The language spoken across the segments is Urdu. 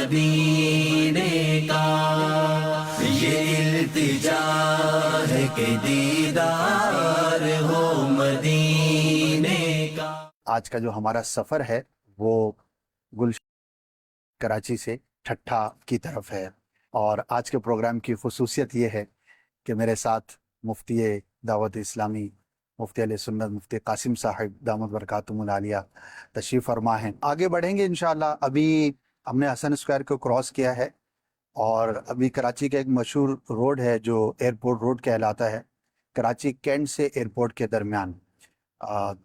مدینے کا، یہ التجا ہے کہ دیدار ہو مدینے کا۔ آج کا جو ہمارا سفر ہے وہ گلشن کراچی سے ٹھٹھا کی طرف ہے، اور آج کے پروگرام کی خصوصیت یہ ہے کہ میرے ساتھ مفتی دعوت اسلامی، مفتی علیہ سنت، مفتی قاسم صاحب دامت برکاتہم العالیہ تشریف فرما ہیں۔ آگے بڑھیں گے انشاءاللہ۔ ابھی ہم نے حسن اسکوائر کو کراس کیا ہے، اور ابھی کراچی کا ایک مشہور روڈ ہے جو ایئرپورٹ روڈ کہلاتا ہے، کراچی کینٹ سے ایئرپورٹ کے درمیان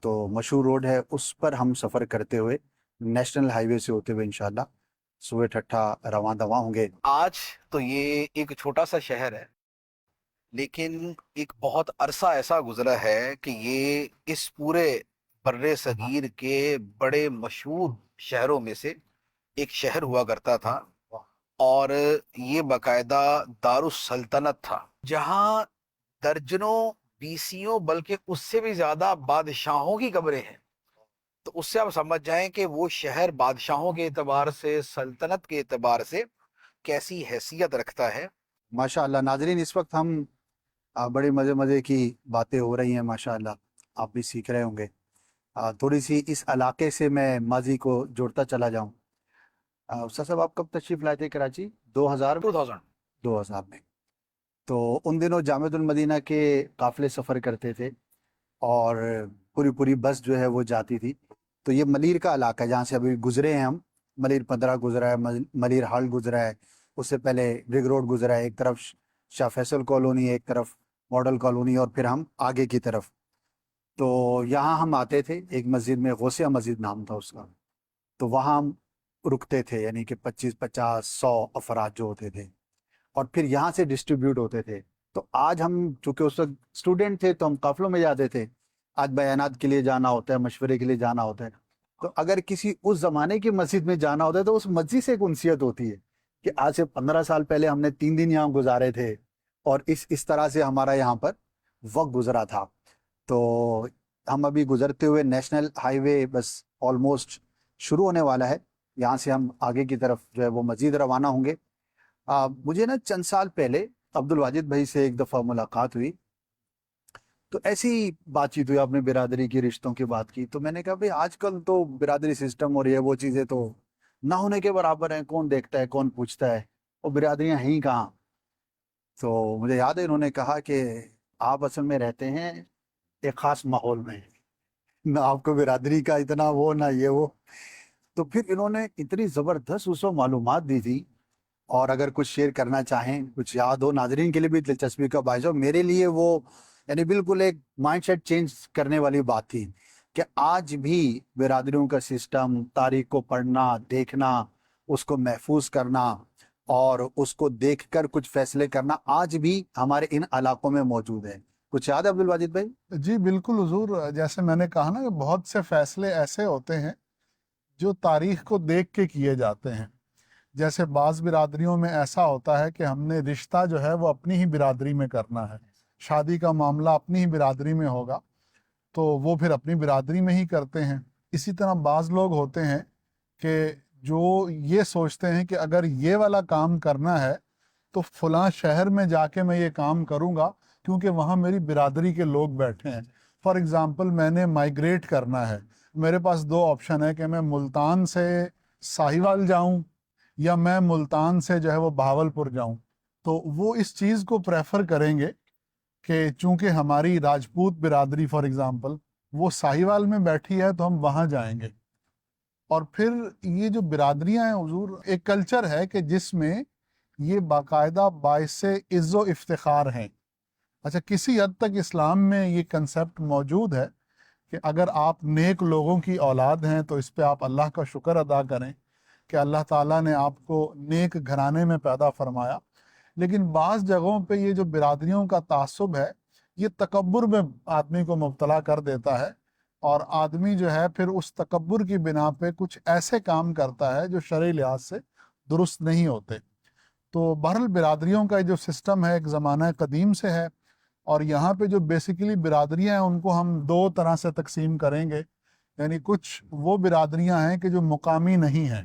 تو مشہور روڈ ہے، اس پر ہم سفر کرتے ہوئے نیشنل ہائی وے سے ہوتے ہوئے انشاءاللہ صبح ٹھٹھا رواں دواں ہوں گے۔ آج تو یہ ایک چھوٹا سا شہر ہے، لیکن ایک بہت عرصہ ایسا گزرا ہے کہ یہ اس پورے بر صغیر کے بڑے مشہور شہروں میں سے ایک شہر ہوا کرتا تھا، اور یہ باقاعدہ دارالسلطنت تھا، جہاں درجنوں بیسیوں بلکہ اس سے بھی زیادہ بادشاہوں کی قبریں ہیں۔ تو اس سے آپ سمجھ جائیں کہ وہ شہر بادشاہوں کے اعتبار سے، سلطنت کے اعتبار سے کیسی حیثیت رکھتا ہے۔ ماشاءاللہ ناظرین، اس وقت ہم بڑے مزے کی باتیں ہو رہی ہیں، ماشاءاللہ آپ بھی سیکھ رہے ہوں گے۔ تھوڑی سی اس علاقے سے میں ماضی کو جوڑتا چلا جاؤں۔ استاد صاحب، آپ کب تشریف لائے تھے کراچی؟ 2000 2000 2000 میں۔ تو ان دنوں جامعۃ المدینہ کے قافلے سفر کرتے تھے، اور پوری بس جو ہے وہ جاتی تھی۔ تو یہ ملیر کا علاقہ ہے جہاں سے ابھی گزرے ہیں ہم۔ ملیر 15 گزرا ہے، ملیر ہال گزرا ہے، اس سے پہلے رگ روڈ گزرا ہے، ایک طرف شاہ فیصل کالونی، ایک طرف ماڈل کالونی، اور پھر ہم آگے کی طرف۔ تو یہاں ہم آتے تھے ایک مسجد میں، غوثیہ مسجد نام تھا اس کا، تو وہاں ہم رکتے تھے، یعنی کہ 25 50 100 افراد جو ہوتے تھے، اور پھر یہاں سے ڈسٹریبیوٹ ہوتے تھے۔ تو آج ہم چونکہ اس وقت اسٹوڈنٹ تھے تو ہم قافلوں میں جاتے تھے، آج بیانات کے لیے جانا ہوتا ہے، مشورے کے لیے جانا ہوتا ہے۔ تو اگر کسی اس زمانے کی مسجد میں جانا ہوتا ہے تو اس مسجد سے ایک انسیت ہوتی ہے کہ آج سے 15 سال پہلے ہم نے 3 دن یہاں گزارے تھے، اور اس طرح سے ہمارا یہاں پر وقت گزرا تھا۔ تو ہم ابھی گزرتے ہوئے نیشنل ہائی وے بس آلموسٹ شروع ہونے والا ہے، یہاں سے ہم آگے کی طرف جو ہے وہ مزید روانہ ہوں گے۔ مجھے نا چند سال پہلے عبد الواجد بھائی سے ایک دفعہ ملاقات ہوئی، تو ایسی بات چیت ہوئی، آپ نے برادری کی رشتوں کی بات کی، تو میں نے کہا بھائی آج کل تو برادری سسٹم اور یہ وہ چیزیں تو نہ ہونے کے برابر ہیں، کون دیکھتا ہے کون پوچھتا ہے، وہ برادریاں ہیں ہی کہاں۔ تو مجھے یاد ہے انہوں نے کہا کہ آپ اصل میں رہتے ہیں ایک خاص ماحول میں، نہ آپ کو برادری کا اتنا وہ نہ یہ وہ۔ تو پھر انہوں نے اتنی زبردست اس وقت معلومات دی تھی، اور اگر کچھ شیئر کرنا چاہیں، کچھ یاد ہو، ناظرین کے لیے بھی دلچسپی کا باعث ہو، میرے لیے وہ یعنی بالکل ایک مائنڈ سیٹ چینج کرنے والی بات تھی کہ آج بھی برادریوں کا سسٹم، تاریخ کو پڑھنا، دیکھنا، اس کو محفوظ کرنا، اور اس کو دیکھ کر کچھ فیصلے کرنا آج بھی ہمارے ان علاقوں میں موجود ہے۔ کچھ یاد ہے عبد الواجد بھائی؟ جی بالکل حضور، جیسے میں نے کہا نا کہ بہت سے فیصلے ایسے ہوتے ہیں جو تاریخ کو دیکھ کے کیے جاتے ہیں۔ جیسے بعض برادریوں میں ایسا ہوتا ہے کہ ہم نے رشتہ جو ہے وہ اپنی ہی برادری میں کرنا ہے، شادی کا معاملہ اپنی ہی برادری میں ہوگا تو وہ پھر اپنی برادری میں ہی کرتے ہیں۔ اسی طرح بعض لوگ ہوتے ہیں کہ جو یہ سوچتے ہیں کہ اگر یہ والا کام کرنا ہے تو فلاں شہر میں جا کے میں یہ کام کروں گا کیونکہ وہاں میری برادری کے لوگ بیٹھے ہیں۔ فار ایگزامپل میں نے مائیگریٹ کرنا ہے، میرے پاس 2 آپشن ہے کہ میں ملتان سے ساہیوال جاؤں یا میں ملتان سے جو ہے وہ بہاولپور جاؤں، تو وہ اس چیز کو پریفر کریں گے کہ چونکہ ہماری راجپوت برادری فار ایگزامپل وہ ساہیوال میں بیٹھی ہے تو ہم وہاں جائیں گے۔ اور پھر یہ جو برادریاں ہیں حضور، ایک کلچر ہے کہ جس میں یہ باقاعدہ باعث عز و افتخار ہیں۔ اچھا، کسی حد تک اسلام میں یہ کنسیپٹ موجود ہے کہ اگر آپ نیک لوگوں کی اولاد ہیں تو اس پہ آپ اللہ کا شکر ادا کریں کہ اللہ تعالیٰ نے آپ کو نیک گھرانے میں پیدا فرمایا۔ لیکن بعض جگہوں پہ یہ جو برادریوں کا تعصب ہے یہ تکبر میں آدمی کو مبتلا کر دیتا ہے، اور آدمی جو ہے پھر اس تکبر کی بنا پہ کچھ ایسے کام کرتا ہے جو شرعی لحاظ سے درست نہیں ہوتے۔ تو بہرحال برادریوں کا جو سسٹم ہے ایک زمانہ قدیم سے ہے، اور یہاں پہ جو بیسیکلی برادریاں ہیں ان کو ہم 2 طرح سے تقسیم کریں گے۔ یعنی کچھ وہ برادریاں ہیں کہ جو مقامی نہیں ہیں،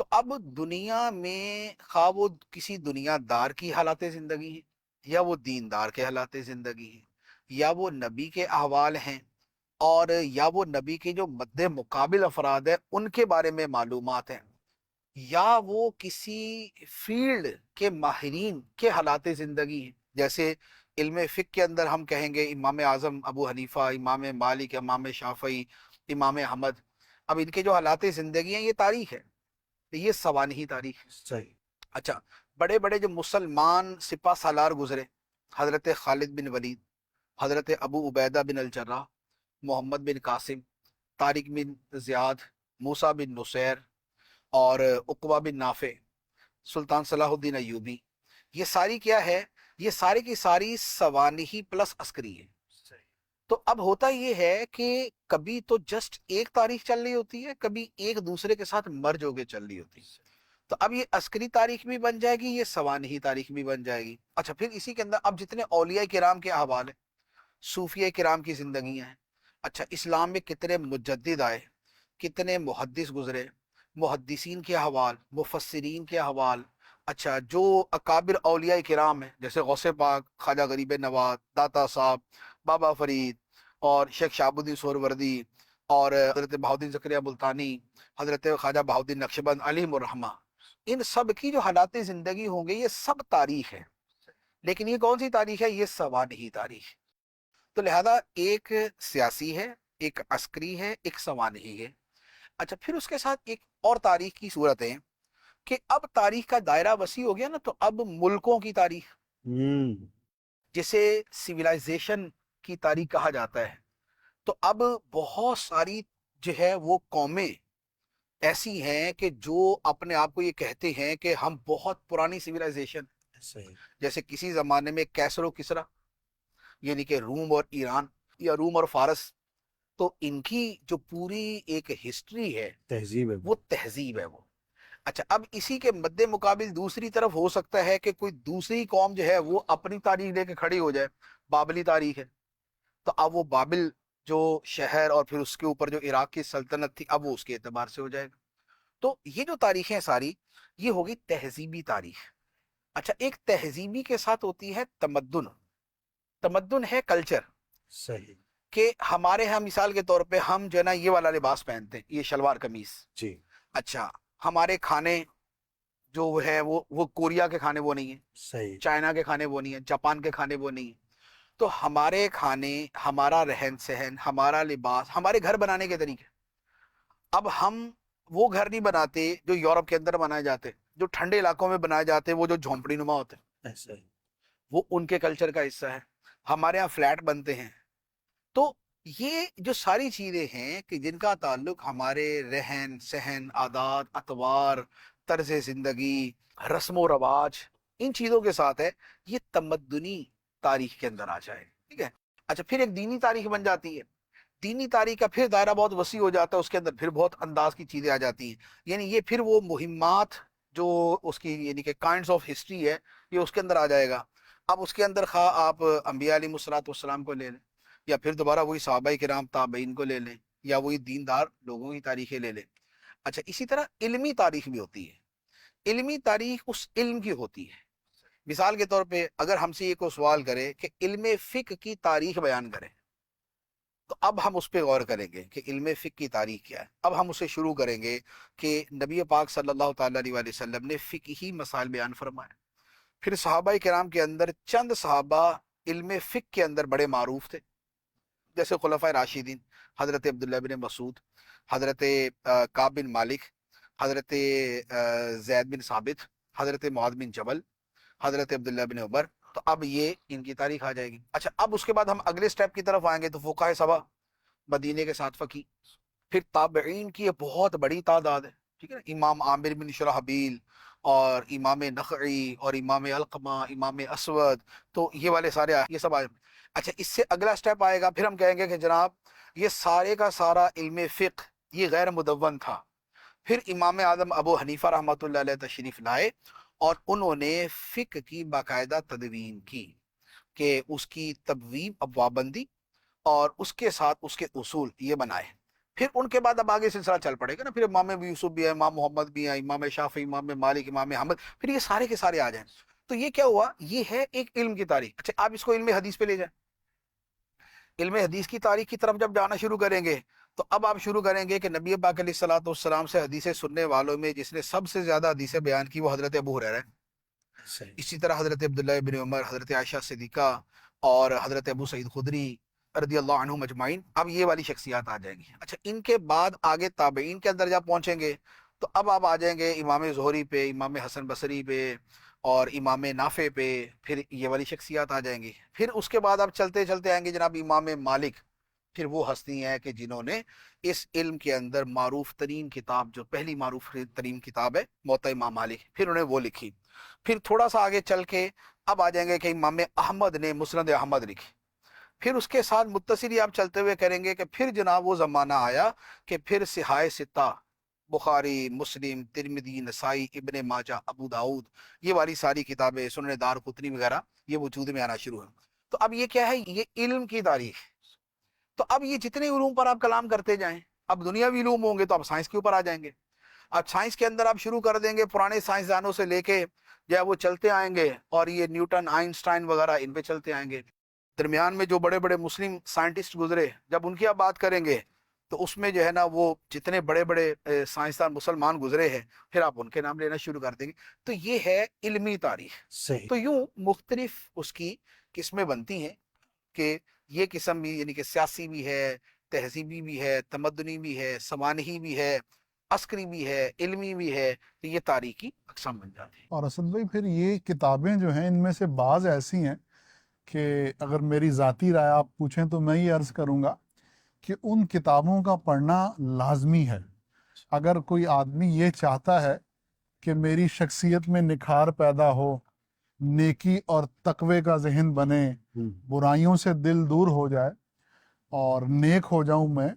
تو اب دنیا میں خواہ وہ کسی دنیا دار کی حالات زندگی ہیں، یا وہ دیندار کے حالات زندگی ہیں، یا وہ نبی کے احوال ہیں، اور یا وہ نبی کے جو مد مقابل افراد ہیں ان کے بارے میں معلومات ہیں، یا وہ کسی فیلڈ کے ماہرین کے حالات زندگی ہیں، جیسے علم فقہ کے اندر ہم کہیں گے امام اعظم ابو حنیفہ، امام مالک، امام شافعی، امام احمد. اب ان کے جو حالات زندگی ہیں یہ تاریخ ہے، یہ سوانحی تاریخ ہے. صحیح. اچھا، بڑے بڑے جو مسلمان سپہ سالار گزرے، حضرت خالد بن ولید، حضرت ابو عبیدہ بن الجراح، محمد بن قاسم، طارق بن زیاد، موسیٰ بن نصیر، اور عقبہ بن نافع، سلطان صلاح الدین ایوبی، یہ ساری کیا ہے؟ یہ ساری کی ساری سوانحی پلس عسکری ہے. تو اب ہوتا یہ ہے کہ کبھی تو جسٹ ایک تاریخ چل رہی ہوتی ہے، کبھی ایک دوسرے کے ساتھ مرج ہو کے چل رہی ہوتی ہے. تو اب یہ عسکری تاریخ بھی بن جائے گی، یہ سوانحی تاریخ بھی بن جائے گی. اچھا، پھر اسی کے اندر اب جتنے اولیاء کرام کے احوال ہیں، صوفیہ کرام کی زندگیاں ہیں. اچھا، اسلام میں کتنے مجدد آئے، کتنے محدث گزرے، محدثین کے احوال، مفسرین کے احوال. اچھا، جو اکابر اولیاء کرام ہیں جیسے غوث پاک، خواجہ غریب نواز، داتا صاحب، بابا فرید، اور شیخ شہاب الدین سہروردی، اور حضرت بہاؤالدین زکریا ملتانی، حضرت خواجہ بہاؤالدین نقشبند علیہم الرحمہ، ان سب کی جو حالات زندگی ہوں گے یہ سب تاریخ ہے. لیکن یہ کون سی تاریخ ہے؟ یہ سوانحی تاریخ. تو لہذا ایک سیاسی ہے، ایک عسکری ہے، ایک سوانحی ہے. اچھا، پھر اس کے ساتھ ایک اور تاریخ کی صورت ہے کہ اب تاریخ کا دائرہ وسیع ہو گیا نا، تو اب ملکوں کی تاریخ، جسے سویلائزیشن کی تاریخ کہا جاتا ہے. تو اب بہت ساری جو ہے وہ قومیں ایسی ہیں کہ جو اپنے آپ کو یہ کہتے ہیں کہ ہم بہت پرانی سویلائزیشن، صحیح. جیسے کسی زمانے میں کیسر و کسرا، یعنی کہ روم اور ایران، یا روم اور فارس. تو ان کی جو پوری ایک ہسٹری ہے، تہذیب ہے وہ تہذیب ہے وہ. اچھا، اب اسی کے مد مقابل دوسری طرف ہو سکتا ہے کہ کوئی دوسری قوم جو ہے وہ اپنی تاریخ لے کے کھڑی ہو جائے، بابلی تاریخ ہے. تو اب وہ بابل جو شہر اور پھر اس کے اوپر جو عراق کی سلطنت تھی، اب وہ اس کے اعتبار سے ہو جائے گا. تو یہ جو تاریخیں ساری، یہ ہوگی تہذیبی تاریخ. اچھا، ایک تہذیبی کے ساتھ ہوتی ہے تمدن. تمدن ہے کلچر، صحیح. کہ ہمارے ہاں مثال کے طور پہ ہم جو ہے نا یہ والا لباس پہنتے ہیں، یہ شلوار قمیص. جی. اچھا، ہمارے کھانے جو ہے وہ کوریا کے کھانے وہ نہیں ہیں، صحیح. چائنا کے کھانے وہ نہیں ہیں، جاپان کے کھانے وہ نہیں ہیں. تو ہمارے کھانے، ہمارا رہن سہن، ہمارا لباس، ہمارے گھر بنانے کے طریقے، اب ہم وہ گھر نہیں بناتے جو یورپ کے اندر بنائے جاتے، جو ٹھنڈے علاقوں میں بنائے جاتے، وہ جو جھونپڑی نما ہوتے ہیں، ایسا ہی. وہ ان کے کلچر کا حصہ ہے. ہمارے ہاں فلیٹ بنتے ہیں. تو یہ جو ساری چیزیں ہیں کہ جن کا تعلق ہمارے رہن سہن، عادات، اطوار، طرز زندگی، رسم و رواج، ان چیزوں کے ساتھ ہے، یہ تمدنی تاریخ کے اندر آ جائے. ٹھیک ہے. اچھا، پھر ایک دینی تاریخ بن جاتی ہے. دینی تاریخ کا پھر دائرہ بہت وسیع ہو جاتا ہے، اس کے اندر پھر بہت انداز کی چیزیں آ جاتی ہیں. یعنی یہ پھر وہ مہمات جو اس کی یعنی کہ کائنڈز آف ہسٹری ہے، یہ اس کے اندر آ جائے گا. اب اس کے اندر خواہ آپ انبیاء علیہ الصلوۃ والسلام کو لے لیں، یا پھر دوبارہ وہی صحابہ کرام تابعین کو لے لیں، یا وہی دیندار لوگوں کی تاریخیں لے لیں. اچھا، اسی طرح علمی تاریخ بھی ہوتی ہے. علمی تاریخ اس علم کی ہوتی ہے. مثال کے طور پہ اگر ہم سے یہ کوئی سوال کرے کہ علم فقہ کی تاریخ بیان کریں، تو اب ہم اس پہ غور کریں گے کہ علم فقہ کی تاریخ کیا ہے. اب ہم اسے شروع کریں گے کہ نبی پاک صلی اللہ تعالیٰ علیہ وسلم نے فقہی مسائل بیان فرمائے. پھر صحابہ کرام کے اندر چند صحابہ علم فقہ کے اندر بڑے معروف تھے، جیسے خلفائے راشدین، حضرت عبداللہ بن مسعود، حضرت کعب بن مالک، حضرت زید بن ثابت، حضرت معاذ بن جبل، حضرت عبداللہ بن عمر. تو اب یہ ان کی تاریخ آ جائے گی. اچھا، اب اس کے بعد ہم اگلے سٹیپ کی طرف آئیں گے تو فقہائے سبع، مدینے کے 7 فقی. پھر تابعین کی یہ بہت بڑی تعداد ہے. ٹھیک ہے نا، امام عامر بن شرحبیل، اور امام نخعی، اور امام علقمہ، امام اسود، تو یہ والے سارے یہ سب آئے. اچھا، اس سے اگلا سٹیپ آئے گا، پھر ہم کہیں گے کہ جناب یہ سارے کا سارا علم فقہ یہ غیر مدون تھا. پھر امام اعظم ابو حنیفہ رحمۃ اللہ علیہ تشریف لائے، اور انہوں نے فقہ کی باقاعدہ تدوین کی، کہ اس کی تبویب ابواب بندی، اور اس کے ساتھ اس کے اصول یہ بنائے. پھر ان کے بعد اب آگے سلسلہ چل پڑے گا نا، پھر امام یوسف بھی ہے، امام محمد بھی ہے، امام شافعی، امام مالک، امام احمد، پھر یہ سارے کے سارے آ جائیں. تو یہ کیا ہوا، یہ ہے ایک علم کی تاریخ. اچھا آپ اس کو علم حدیث پہ لے جائیں. علم حدیث کی تاریخ کی طرف جب جانا شروع کریں گے تو اب آپ شروع کریں گے کہ نبی پاک علیہ الصلوۃ والسلام سے حدیثیں سننے والوں میں جس نے سب سے زیادہ حدیثیں بیان کی وہ حضرت ابو ہریرہ ہے. صحیح. اسی طرح حضرت عبداللہ ابن عمر، حضرت عائشہ صدیقہ اور حضرت ابو سعید خدری رضی اللہ عنہم اجمعین. اب یہ والی شخصیات آ جائیں گی. اچھا ان کے بعد آگے تابعین کے اندر جب پہنچیں گے تو اب آپ آ جائیں گے امام زہری پہ، امام حسن بصری پہ اور امام نافع پہ، پھر یہ والی شخصیات آ جائیں گی. پھر اس کے بعد آپ چلتے چلتے آئیں گے جناب امام مالک. پھر وہ ہستی ہیں کہ جنہوں نے اس علم کے اندر معروف ترین کتاب، جو پہلی معروف ترین کتاب ہے موطا امام مالک، پھر انہیں وہ لکھی. پھر تھوڑا سا آگے چل کے اب آ جائیں گے کہ امام احمد نے مسند احمد لکھی. پھر اس کے ساتھ متصل ہی آپ چلتے ہوئے کریں گے کہ پھر جناب وہ زمانہ آیا کہ پھر صحاح ستہ، بخاری، مسلم، ترمذی، نسائی، ابن ماجہ، ابو داؤد، یہ والی ساری کتابیں، سنن دارقطنی وغیرہ یہ وجود میں آنا شروع ہیں. تو اب یہ کیا ہے، یہ علم کی تاریخ. تو اب یہ جتنے علوم پر آپ کلام کرتے جائیں، اب دنیاوی علوم ہوں گے تو اب سائنس کے اوپر آ جائیں گے. اب سائنس کے اندر آپ شروع کر دیں گے پرانے سائنسدانوں سے لے کے جو ہے وہ چلتے آئیں گے، اور یہ نیوٹن، آئنسٹائن وغیرہ ان پہ چلتے آئیں گے. درمیان میں جو بڑے بڑے مسلم سائنٹسٹ گزرے، جب ان کی آپ بات کریں گے تو اس میں جو ہے نا وہ جتنے بڑے بڑے سائنسدان مسلمان گزرے ہیں پھر آپ ان کے نام لینا شروع کر دیں گے. تو یہ ہے علمی تاریخ. صحیح. تو یوں مختلف اس کی قسمیں بنتی ہیں کہ یہ قسم بھی یعنی کہ سیاسی بھی ہے، تہذیبی بھی ہے، تمدنی بھی ہے، سمانحی بھی ہے، عسکری بھی ہے، علمی بھی ہے. تو یہ تاریخی اقسام بن جاتی ہیں. اور اسد بھائی پھر یہ کتابیں جو ہیں ان میں سے بعض ایسی ہیں کہ اگر میری ذاتی رائے آپ پوچھیں تو میں یہ عرض کروں گا کہ ان کتابوں کا پڑھنا لازمی ہے. اگر کوئی آدمی یہ چاہتا ہے کہ میری شخصیت میں نکھار پیدا ہو، نیکی اور تقوی کا ذہن بنے، برائیوں سے دل دور ہو جائے اور نیک ہو جاؤں میں،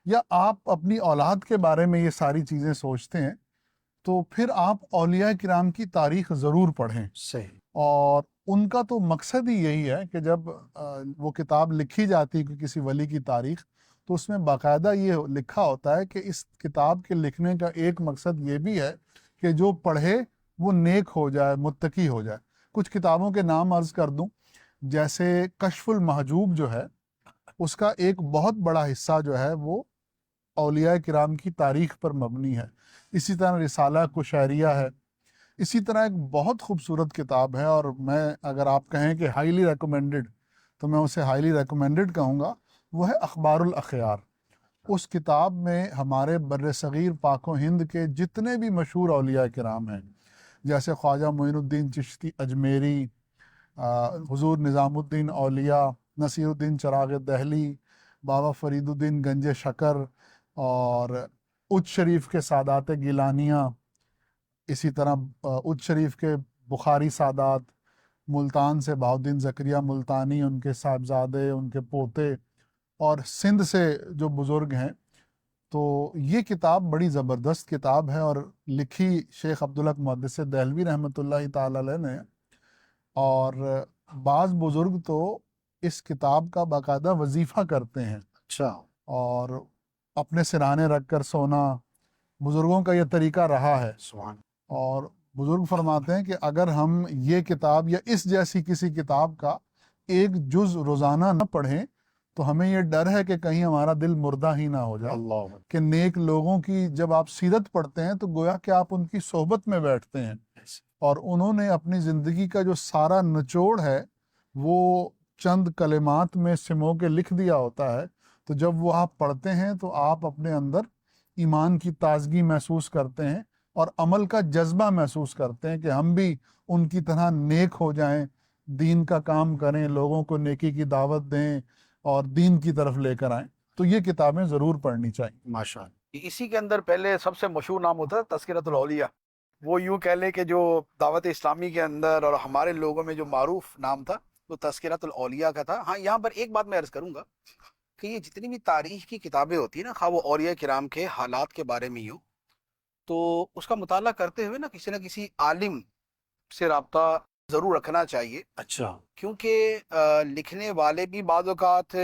یا آپ اپنی اولاد کے بارے میں یہ ساری چیزیں سوچتے ہیں تو پھر آپ اولیاء کرام کی تاریخ ضرور پڑھیں. صحیح. اور ان کا تو مقصد ہی یہی ہے کہ جب وہ کتاب لکھی جاتی ہے کسی ولی کی تاریخ تو اس میں باقاعدہ یہ لکھا ہوتا ہے کہ اس کتاب کے لکھنے کا ایک مقصد یہ بھی ہے کہ جو پڑھے وہ نیک ہو جائے، متقی ہو جائے. کچھ کتابوں کے نام عرض کر دوں، جیسے کشف المحجوب جو ہے اس کا ایک بہت بڑا حصہ جو ہے وہ اولیاء کرام کی تاریخ پر مبنی ہے. اسی طرح رسالہ کشیریہ ہے. اسی طرح ایک بہت خوبصورت کتاب ہے، اور میں اگر آپ کہیں کہ ہائیلی ریکمینڈڈ تو میں اسے ہائیلی ریکمینڈڈ کہوں گا، وہ ہے اخبار الاخیار. اس کتاب میں ہمارے بر صغیر پاک و ہند کے جتنے بھی مشہور اولیاء کرام ہیں، جیسے خواجہ معین الدین چشتی اجمیری، حضور نظام الدین اولیاء، نصیر الدین چراغ دہلی، بابا فرید الدین گنج شکر، اور اچ شریف کے سادات گیلانیہ، اسی طرح اچ شریف کے بخاری سادات، ملتان سے بہاؤالدین زکریا ملتانی، ان کے صاحبزادے، ان کے پوتے، اور سندھ سے جو بزرگ ہیں. تو یہ کتاب بڑی زبردست کتاب ہے اور لکھی شیخ عبدالحق محدث دہلوی رحمۃ اللہ تعالی علیہ نے. اور بعض بزرگ تو اس کتاب کا باقاعدہ وظیفہ کرتے ہیں، اچھا. اور اپنے سرانے رکھ کر سونا بزرگوں کا یہ طریقہ رہا ہے. سبحان. اور بزرگ فرماتے ہیں کہ اگر ہم یہ کتاب یا اس جیسی کسی کتاب کا ایک جز روزانہ نہ پڑھیں تو ہمیں یہ ڈر ہے کہ کہیں ہمارا دل مردہ ہی نہ ہو جائے. اللہ. کہ نیک لوگوں کی جب آپ سیرت پڑھتے ہیں تو گویا کہ آپ ان کی صحبت میں بیٹھتے ہیں، اور انہوں نے اپنی زندگی کا جو سارا نچوڑ ہے وہ چند کلمات میں سمو کے لکھ دیا ہوتا ہے. تو جب وہ آپ پڑھتے ہیں تو آپ اپنے اندر ایمان کی تازگی محسوس کرتے ہیں اور عمل کا جذبہ محسوس کرتے ہیں کہ ہم بھی ان کی طرح نیک ہو جائیں، دین کا کام کریں، لوگوں کو نیکی کی دعوت دیں اور دین کی طرف لے کر آئیں. تو یہ کتابیں ضرور پڑھنی چاہیے. ماشاء اللہ. اسی کے اندر پہلے سب سے مشہور نام ہوتا ہے تذکرۃ الاولیاء. وہ یوں کہہ لیں کہ جو دعوت اسلامی کے اندر اور ہمارے لوگوں میں جو معروف نام تھا وہ تذکرۃ الاولیاء کا تھا. ہاں یہاں پر ایک بات میں عرض کروں گا کہ یہ جتنی بھی تاریخ کی کتابیں ہوتی ہیں نا، خواہ وہ اولیاء کرام کے حالات کے بارے میں ہو، تو اس کا مطالعہ کرتے ہوئے نا کسی عالم سے رابطہ ضرور رکھنا چاہیے. اچھا. کیونکہ لکھنے والے بھی بعض اوقات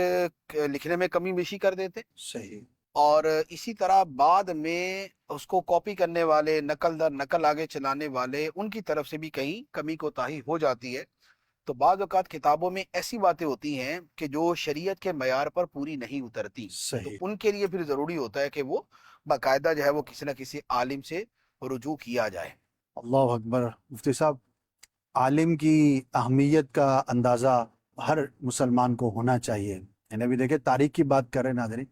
لکھنے میں کمی بیشی کر دیتے، صحیح. اور اسی طرح بعد میں اس کو کاپی کرنے والے، نقل در نقل آگے چلانے والے، ان کی طرف سے بھی کہیں کمی کوتاہی ہو جاتی ہے۔ تو بعض اوقات کتابوں میں ایسی باتیں ہوتی ہیں کہ جو شریعت کے معیار پر پوری نہیں اترتی، تو صحیح، ان کے لیے پھر ضروری ہوتا ہے کہ وہ باقاعدہ جو ہے وہ کسی نہ کسی عالم سے رجوع کیا جائے۔ اللہ اکبر۔ مفتی صاحب، عالم کی اہمیت کا اندازہ ہر مسلمان کو ہونا چاہیے۔ یعنی ابھی دیکھیں تاریخ کی بات کر رہے ہیں ناظرین،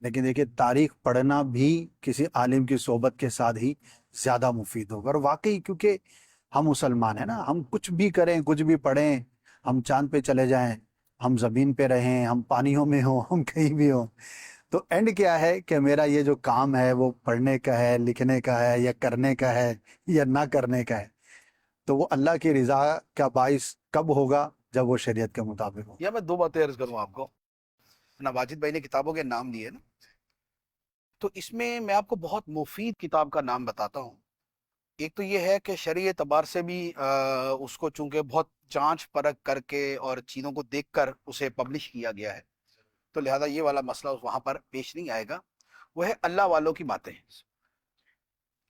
لیکن دیکھیں تاریخ پڑھنا بھی کسی عالم کی صحبت کے ساتھ ہی زیادہ مفید ہوگا۔ اور واقعی کیونکہ ہم مسلمان ہیں نا، ہم کچھ بھی کریں، کچھ بھی پڑھیں، ہم چاند پہ چلے جائیں، ہم زمین پہ رہیں، ہم پانیوں میں ہوں، ہم کہیں بھی ہوں، تو اینڈ کیا ہے کہ میرا یہ جو کام ہے وہ پڑھنے کا ہے، لکھنے کا ہے، یا کرنے کا ہے، یا نہ کرنے کا ہے، تو وہ اللہ کی رضا کا باعث کب ہوگا؟ جب وہ شریعت کے مطابق ہو۔ یا میں دو باتیں عرض کروں آپ کو۔ واجد بھائی نے کتابوں کے نام لیے نا، تو اس میں آپ کو بہت مفید کتاب کا نام بتاتا ہوں۔ ایک تو یہ ہے کہ شرعی اعتبار سے بھی اس کو چونکہ بہت جانچ پرکھ کر کے اور چیزوں کو دیکھ کر اسے پبلش کیا گیا ہے، تو لہذا یہ والا مسئلہ وہاں پر پیش نہیں آئے گا۔ وہ ہے اللہ والوں کی باتیں۔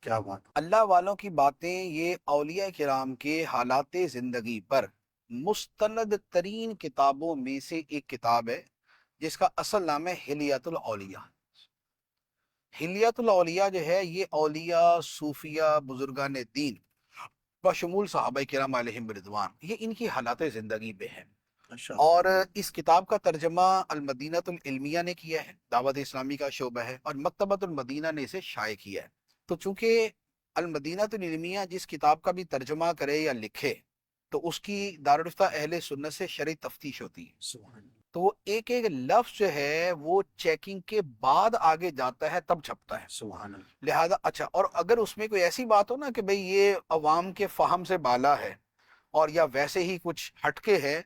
کیا بات! اللہ والوں کی باتیں یہ اولیاء کرام کے حالات زندگی پر مستند ترین کتابوں میں سے ایک کتاب ہے، جس کا اصل نام ہے حلیۃ الاولیاء۔ حلیۃ الاولیاء جو ہے یہ اولیاء، صوفیاء، بزرگان دین بشمول صحابہ کرام علیہم رضوان، یہ ان کی حالات زندگی پہ ہے۔ اچھا، اور اس کتاب کا ترجمہ المدینۃ العلمیہ نے کیا ہے، دعوت اسلامی کا شعبہ ہے، اور مکتبۃ المدینہ نے اسے شائع کیا ہے۔ تو چونکہ المدینۃ العلمیہ جس کتاب کا بھی ترجمہ کرے یا لکھے تو اس کی دارالفتہ اہل سنت سے شرعی تفتیش ہوتی ہے، سبحان اللہ، تو وہ ایک ایک لفظ جو ہے وہ چیکنگ کے بعد آگے جاتا ہے، تب چھپتا ہے۔ سبحان اللہ، لہذا اچھا، اور اگر اس میں کوئی ایسی بات ہو نا کہ بھئی یہ عوام کے فہم سے بالا ہے اور یا ویسے ہی کچھ ہٹکے ہے،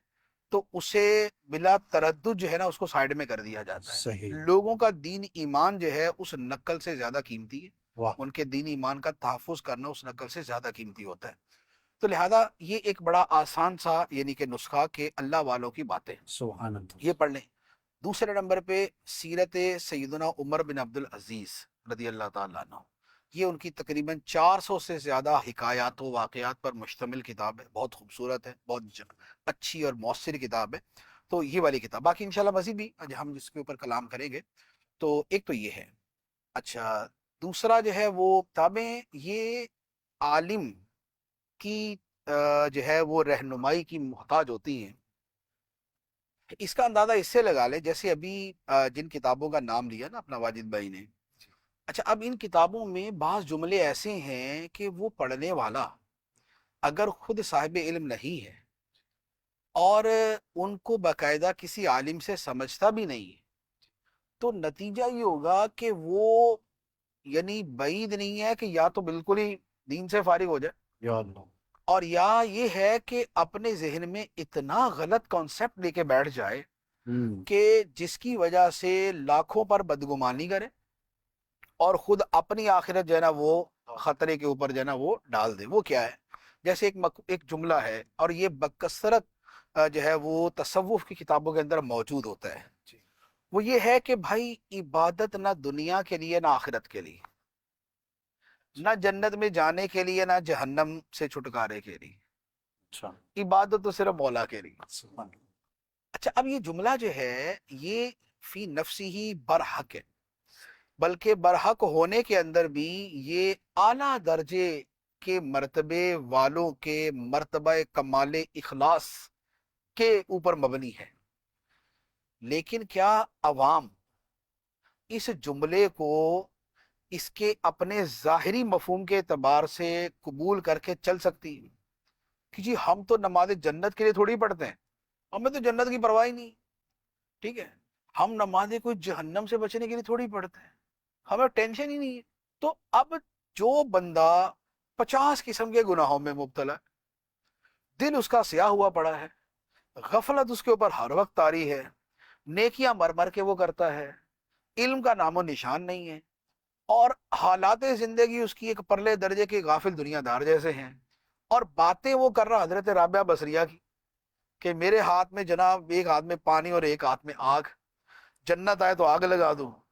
تو اسے بلا تردد جو ہے نا اس کو سائیڈ میں کر دیا جاتا ہے۔ صحیح، لوگوں کا دین ایمان جو ہے اس نقل سے زیادہ قیمتی ہے، واہ، ان کے دین ایمان کا تحفظ کرنا اس نقل سے زیادہ قیمتی ہوتا ہے۔ تو لہذا یہ ایک بڑا آسان سا یعنی کہ نسخہ کہ اللہ والوں کی باتیں، سبحان اللہ، یہ پڑھ لیں۔ دوسرے نمبر پہ سیرت سیدنا عمر بن عبد العزیز رضی اللہ تعالیٰ عنہ، یہ ان کی تقریباً 400 سے زیادہ حکایات و واقعات پر مشتمل کتاب ہے، بہت خوبصورت ہے، بہت اچھی اور مؤثر کتاب ہے۔ تو یہ والی کتاب، باقی انشاءاللہ مزید بھی ہم جس کے اوپر کلام کریں گے۔ تو ایک تو یہ ہے۔ اچھا، دوسرا جو ہے وہ کتابیں یہ عالم کی جو ہے وہ رہنمائی کی محتاج ہوتی ہیں۔ اس کا اندازہ اس سے لگا لیں جیسے ابھی جن کتابوں کا نام لیا نا اپنا واجد بھائی نے، اچھا اب ان کتابوں میں بعض جملے ایسے ہیں کہ وہ پڑھنے والا اگر خود صاحب علم نہیں ہے اور ان کو باقاعدہ کسی عالم سے سمجھتا بھی نہیں ہے، تو نتیجہ یہ ہوگا کہ وہ یعنی بعید نہیں ہے کہ یا تو بالکل ہی دین سے فارغ ہو جائے، یا اللہ، اور یا یہ ہے کہ اپنے ذہن میں اتنا غلط کانسیپٹ لے کے بیٹھ جائے کہ جس کی وجہ سے لاکھوں پر بدگمانی کرے اور خود اپنی آخرت جو ہے نا وہ خطرے کے اوپر جو ہے نا وہ ڈال دے۔ وہ کیا ہے؟ جیسے ایک جملہ ہے، اور یہ بکثرت جو ہے وہ تصوف کی کتابوں کے اندر موجود ہوتا ہے، وہ یہ ہے کہ بھائی عبادت نہ دنیا کے لیے نہ آخرت کے لیے، نہ جنت میں جانے کے لیے نہ جہنم سے چھٹکارے کے لیے، اچھا، عبادت تو صرف مولا کے لیے۔ سبحان اللہ، اچھا اب یہ جملہ جو ہے یہ فی نفسی ہی برحق ہے، بلکہ برحق ہونے کے اندر بھی یہ اعلیٰ درجے کے مرتبے والوں کے مرتبہ کمال اخلاص کے اوپر مبنی ہے۔ لیکن کیا عوام اس جملے کو اس کے اپنے ظاہری مفہوم کے اعتبار سے قبول کر کے چل سکتی ہے کہ جی ہم تو نماز جنت کے لیے تھوڑی پڑھتے ہیں، ہمیں تو جنت کی پرواہ ہی نہیں، ٹھیک ہے، ہم نمازیں کوئی جہنم سے بچنے کے لیے تھوڑی پڑھتے ہیں، ہمیں ٹینشن ہی نہیں ہے۔ تو اب جو بندہ 50 قسم کے گناہوں میں مبتلا ہے، دل اس کا سیاہ ہوا پڑا ہے، غفلت اس کے اوپر ہر وقت طاری ہے، نیکیاں مر مر کے وہ کرتا ہے، علم کا نام و نشان نہیں ہے، اور حالات زندگی اس کی ایک پرلے درجے کے غافل دنیا دار جیسے ہیں، اور باتیں وہ کر رہا حضرت رابعہ بصریہ کی کہ میرے ہاتھ میں جناب ایک ہاتھ میں پانی اور ایک ہاتھ میں آگ، جنت آئے تو آگ لگا دوں،